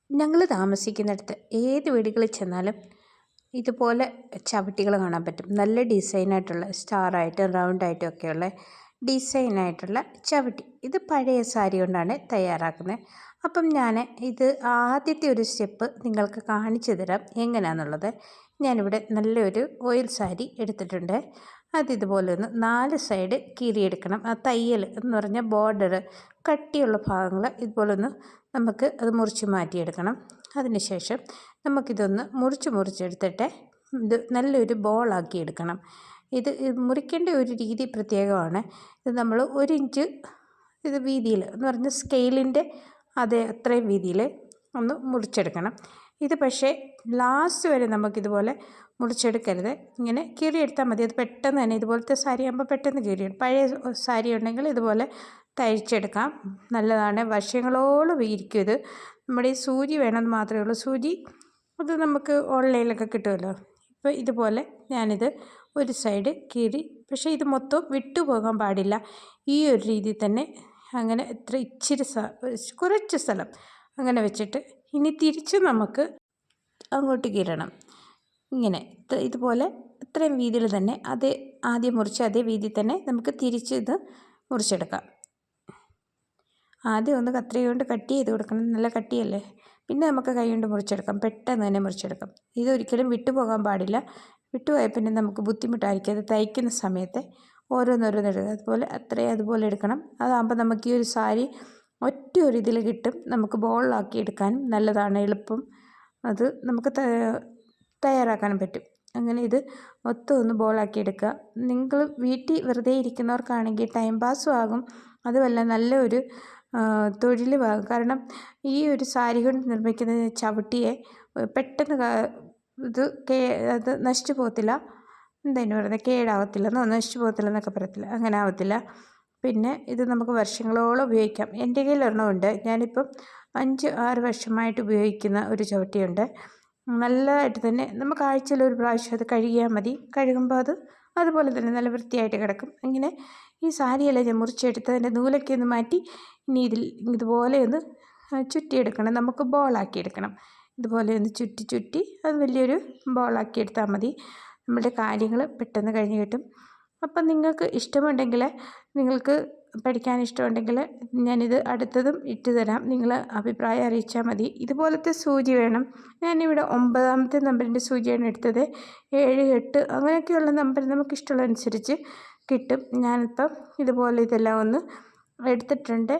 ഞങ്ങൾ താമസിക്കുന്നിടത്ത് ഏത് വീടുകളിൽ ചെന്നാലും ഇതുപോലെ ചവിട്ടികൾ കാണാൻ പറ്റും. നല്ല ഡിസൈനായിട്ടുള്ള സ്റ്റാറായിട്ടും റൗണ്ടായിട്ടും ഒക്കെയുള്ള ഡിസൈനായിട്ടുള്ള ചവിട്ടി. ഇത് പഴയ സാരി കൊണ്ടാണ് തയ്യാറാക്കുന്നത്. അപ്പം ഞാൻ ഇത് ആദ്യത്തെ ഒരു സ്റ്റെപ്പ് നിങ്ങൾക്ക് കാണിച്ചു തരാം എങ്ങനെയാണെന്നുള്ളത്. ഞാനിവിടെ നല്ലൊരു ഓയിൽ സാരി എടുത്തിട്ടുണ്ട്. അതിതുപോലെ ഒന്ന് 4 സൈഡ് കീറിയെടുക്കണം. ആ തയ്യൽ എന്ന് പറഞ്ഞാൽ ബോർഡർ കട്ടിയുള്ള ഭാഗങ്ങൾ ഇതുപോലെ ഒന്ന് നമുക്ക് അത് മുറിച്ച് മാറ്റിയെടുക്കണം. അതിനുശേഷം നമുക്കിതൊന്ന് മുറിച്ചെടുത്തിട്ട് ഇത് നല്ലൊരു ബോളാക്കി എടുക്കണം. ഇത് മുറിക്കേണ്ട ഒരു രീതി പ്രത്യേകമാണ്. ഇത് നമ്മൾ 1 ഇഞ്ച് ഇത് വീതിയിൽ എന്ന് പറഞ്ഞാൽ സ്കെയിലിൻ്റെ അത്രയും വീതിയിൽ ഒന്ന് മുറിച്ചെടുക്കണം. ഇത് പക്ഷേ ലാസ്റ്റ് വരെ നമുക്കിതുപോലെ മുറിച്ചെടുക്കരുത്. ഇങ്ങനെ കീറിയെടുത്താൽ മതി. അത് പെട്ടെന്ന് തന്നെ ഇതുപോലത്തെ സാരി ആകുമ്പോൾ പെട്ടെന്ന് കീറിയെടുക്കും. പഴയ സാരി ഉണ്ടെങ്കിൽ ഇതുപോലെ തയ്ച്ചെടുക്കാം, നല്ലതാണ്. വർഷങ്ങളോളം ഇരിക്കും. ഇത് നമ്മുടെ ഈ സൂചി വേണമെന്ന് മാത്രമേ ഉള്ളൂ. സൂചി അത് നമുക്ക് ഓൺലൈനിലൊക്കെ കിട്ടുമല്ലോ. ഇപ്പോൾ ഇതുപോലെ ഞാനിത് ഒരു സൈഡ് കീറി, പക്ഷേ ഇത് മൊത്തം വിട്ടു പോകാൻ പാടില്ല. ഈ ഒരു രീതിയിൽ തന്നെ അങ്ങനെ ഇച്ചിരി കുറച്ച് സ്ഥലം അങ്ങനെ വെച്ചിട്ട് ഇനി തിരിച്ച് നമുക്ക് അങ്ങോട്ട് കീറണം. ഇങ്ങനെ ഇതുപോലെ ഇത്രയും വീതിയിൽ തന്നെ ആദ്യം മുറിച്ച് അതേ വീതിയിൽ തന്നെ നമുക്ക് തിരിച്ച് ഇത് മുറിച്ചെടുക്കാം. ആദ്യം ഒന്ന് കത്രിക കൊണ്ട് കട്ട് ചെയ്ത് കൊടുക്കണം, നല്ല കട്ടിയല്ലേ. പിന്നെ നമുക്ക് കൈ കൊണ്ട് മുറിച്ചെടുക്കാം, പെട്ടെന്ന് തന്നെ മുറിച്ചെടുക്കാം. ഇതൊരിക്കലും വിട്ടുപോകാൻ പാടില്ല. വിട്ടുപോയാൽ പിന്നെ നമുക്ക് ബുദ്ധിമുട്ടായിരിക്കും. അത് തയ്ക്കുന്ന സമയത്ത് ഓരോന്നോരോന്നെടുക്കുക. അതുപോലെ എടുക്കണം. അതാകുമ്പോൾ നമുക്ക് ഈ ഒരു സാരി ഒറ്റ ഒരു ഇതിൽ കിട്ടും. നമുക്ക് ബോളാക്കി എടുക്കാനും നല്ലതാണ്, എളുപ്പം. അത് നമുക്ക് തയ്യാറാക്കാനും പറ്റും. അങ്ങനെ ഇത് മൊത്തം ഒന്ന് ബോളാക്കി എടുക്കുക. നിങ്ങൾ വീട്ടിൽ വെറുതെ ഇരിക്കുന്നവർക്കാണെങ്കിൽ ടൈം പാസ്സും ആകും, അതുമല്ല നല്ലൊരു തൊഴിലുമാകും. കാരണം ഈ ഒരു സാരി കൊണ്ട് നിർമ്മിക്കുന്ന ചവിട്ടിയെ പെട്ടെന്ന് അത് നശിച്ചു പോകത്തില്ല. എന്തായാലും പറയുന്നത് കേടാവത്തില്ലെന്നോ നശിച്ചു പോകത്തില്ലെന്നൊക്കെ പറയത്തില്ല, അങ്ങനെ ആവത്തില്ല. പിന്നെ ഇത് നമുക്ക് വർഷങ്ങളോളം ഉപയോഗിക്കാം. എൻ്റെ കയ്യിൽ ഒരെണ്ണമുണ്ട്. ഞാനിപ്പം 5-6 വർഷമായിട്ട് ഉപയോഗിക്കുന്ന ഒരു ചവിട്ടിയുണ്ട്. നല്ലതായിട്ട് തന്നെ നമുക്ക് ആഴ്ചയിൽ ഒരു പ്രാവശ്യം അത് കഴുകിയാൽ മതി. കഴുകുമ്പോൾ അതുപോലെ തന്നെ നല്ല വൃത്തിയായിട്ട് കിടക്കും. ഇങ്ങനെ ഈ സാരിയെല്ലാം ഞാൻ മുറിച്ചെടുത്ത് അതിൻ്റെ നൂലൊക്കെ ഒന്ന് മാറ്റി ഇനി ഇതുപോലെ ഒന്ന് ചുറ്റിയെടുക്കണം. നമുക്ക് ബോളാക്കി എടുക്കണം. ഇതുപോലെ ഒന്ന് ചുറ്റി അത് വലിയൊരു ബോളാക്കി എടുത്താൽ മതി. നമ്മുടെ കാര്യങ്ങൾ പെട്ടെന്ന് കഴിഞ്ഞ് കിട്ടും. അപ്പം നിങ്ങൾക്ക് ഇഷ്ടമുണ്ടെങ്കിൽ, നിങ്ങൾക്ക് പഠിക്കാൻ ഇഷ്ടമുണ്ടെങ്കിൽ ഞാനിത് അടുത്തതും ഇട്ട് തരാം. നിങ്ങൾ അഭിപ്രായം അറിയിച്ചാൽ മതി. ഇതുപോലത്തെ സൂചി വേണം. ഞാനിവിടെ 9ാമത്തെ നമ്പറിൻ്റെ സൂചിയാണ് എടുത്തത്. 7, 8 അങ്ങനെയൊക്കെയുള്ള നമ്പർ നമുക്കിഷ്ടമുള്ള അനുസരിച്ച് കിട്ടും. ഞാനിപ്പം ഇതുപോലെ ഇതെല്ലാം ഒന്ന് എടുത്തിട്ടുണ്ട്.